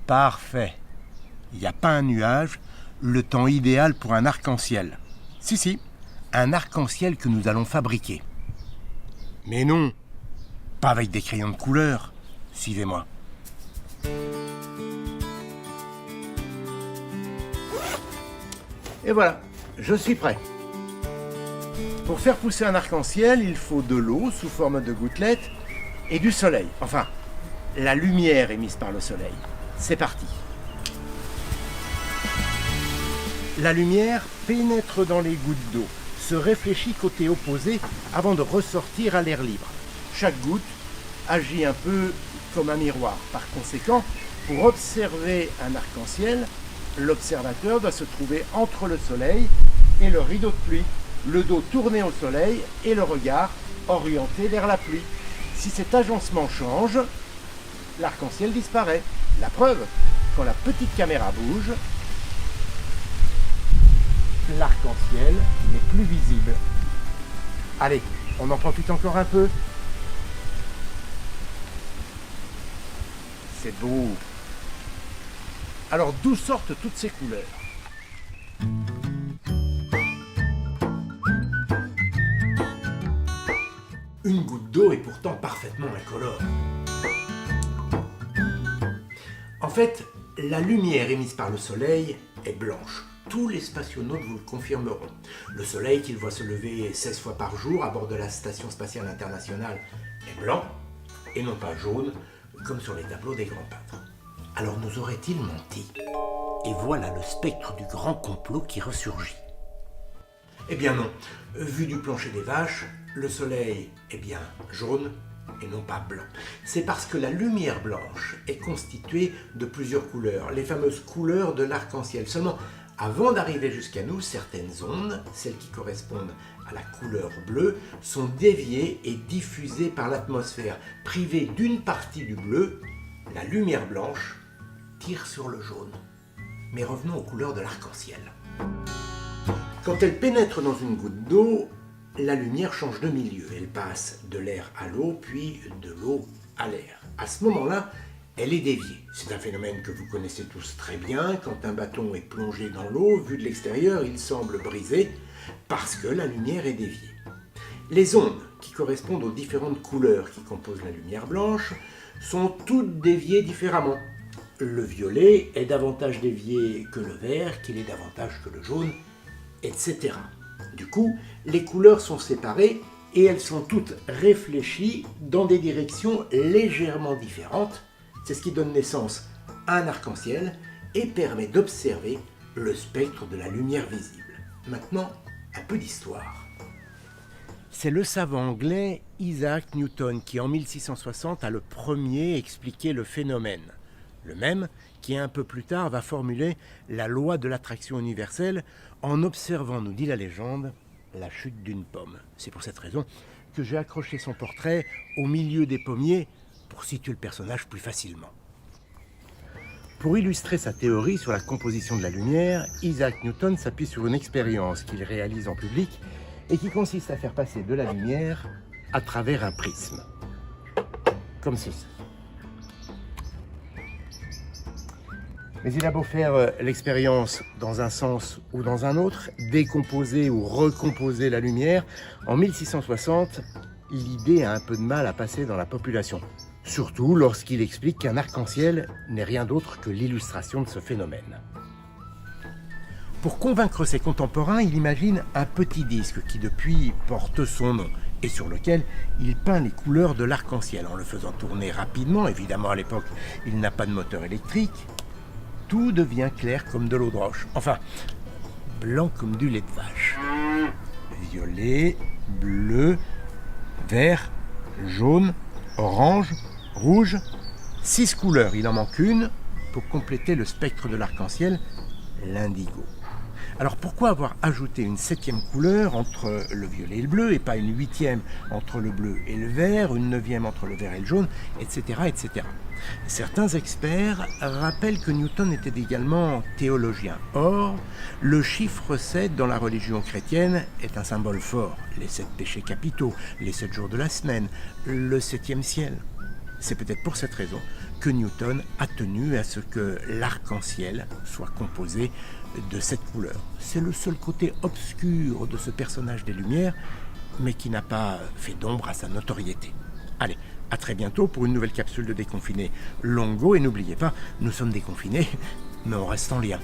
Parfait. Il n'y a pas un nuage, le temps idéal pour un arc-en-ciel. Si, un arc-en-ciel que nous allons fabriquer. Mais non, pas avec des crayons de couleur. Suivez-moi. Et voilà, je suis prêt. Pour faire pousser un arc-en-ciel, il faut de l'eau sous forme de gouttelettes et du soleil. Enfin, la lumière émise par le soleil. C'est parti. La lumière pénètre dans les gouttes d'eau, se réfléchit côté opposé avant de ressortir à l'air libre. Chaque goutte agit un peu comme un miroir. Par conséquent, pour observer un arc-en-ciel, l'observateur doit se trouver entre le soleil et le rideau de pluie, le dos tourné au soleil et le regard orienté vers la pluie. Si cet agencement change, l'arc-en-ciel disparaît. La preuve, quand la petite caméra bouge, l'arc-en-ciel n'est plus visible. Allez, on en profite encore un peu. C'est beau. Alors d'où sortent toutes ces couleurs ? Une goutte d'eau est pourtant parfaitement incolore. En fait, la lumière émise par le soleil est blanche. Tous les spationautes vous le confirmeront. Le soleil qu'ils voient se lever 16 fois par jour à bord de la Station spatiale internationale est blanc et non pas jaune, comme sur les tableaux des grands peintres. Alors nous aurait-il menti ? Et voilà le spectre du grand complot qui ressurgit. Eh bien non, vu du plancher des vaches, le soleil est bien jaune et non pas blanc. C'est parce que la lumière blanche est constituée de plusieurs couleurs, les fameuses couleurs de l'arc-en-ciel. Seulement, avant d'arriver jusqu'à nous, certaines ondes, celles qui correspondent à la couleur bleue, sont déviées et diffusées par l'atmosphère. Privée d'une partie du bleu, la lumière blanche tire sur le jaune. Mais revenons aux couleurs de l'arc-en-ciel. Quand elle pénètre dans une goutte d'eau, la lumière change de milieu. Elle passe de l'air à l'eau, puis de l'eau à l'air. À ce moment-là, elle est déviée. C'est un phénomène que vous connaissez tous très bien. Quand un bâton est plongé dans l'eau, vu de l'extérieur, il semble brisé parce que la lumière est déviée. Les ondes, qui correspondent aux différentes couleurs qui composent la lumière blanche, sont toutes déviées différemment. Le violet est davantage dévié que le vert, qu'il est davantage que le jaune, etc. Du coup, les couleurs sont séparées et elles sont toutes réfléchies dans des directions légèrement différentes. C'est ce qui donne naissance à un arc-en-ciel et permet d'observer le spectre de la lumière visible. Maintenant, un peu d'histoire. C'est le savant anglais Isaac Newton qui, en 1660, a le premier expliqué le phénomène. Le même qui, un peu plus tard, va formuler la loi de l'attraction universelle en observant, nous dit la légende, la chute d'une pomme. C'est pour cette raison que j'ai accroché son portrait au milieu des pommiers pour situer le personnage plus facilement. Pour illustrer sa théorie sur la composition de la lumière, Isaac Newton s'appuie sur une expérience qu'il réalise en public et qui consiste à faire passer de la lumière à travers un prisme. Comme ceci. Mais il a beau faire l'expérience dans un sens ou dans un autre, décomposer ou recomposer la lumière, en 1660, l'idée a un peu de mal à passer dans la population. Surtout lorsqu'il explique qu'un arc-en-ciel n'est rien d'autre que l'illustration de ce phénomène. Pour convaincre ses contemporains, il imagine un petit disque qui depuis porte son nom et sur lequel il peint les couleurs de l'arc-en-ciel en le faisant tourner rapidement. Évidemment, à l'époque, il n'a pas de moteur électrique. Tout devient clair comme de l'eau de roche. Enfin, blanc comme du lait de vache. Violet, bleu, vert, jaune, orange, rouge. 6 couleurs, il en manque une pour compléter le spectre de l'arc-en-ciel, l'indigo. Alors pourquoi avoir ajouté une 7e couleur entre le violet et le bleu et pas une 8e entre le bleu et le vert, une 9e entre le vert et le jaune, etc., etc. Certains experts rappellent que Newton était également théologien. Or, le chiffre 7 dans la religion chrétienne est un symbole fort. Les 7 péchés capitaux, les 7 jours de la semaine, le 7e ciel. C'est peut-être pour cette raison que Newton a tenu à ce que l'arc-en-ciel soit composé de cette couleur. C'est le seul côté obscur de ce personnage des Lumières, mais qui n'a pas fait d'ombre à sa notoriété. Allez, à très bientôt pour une nouvelle capsule de Déconfiné Longo, et n'oubliez pas, nous sommes déconfinés, mais on reste en lien.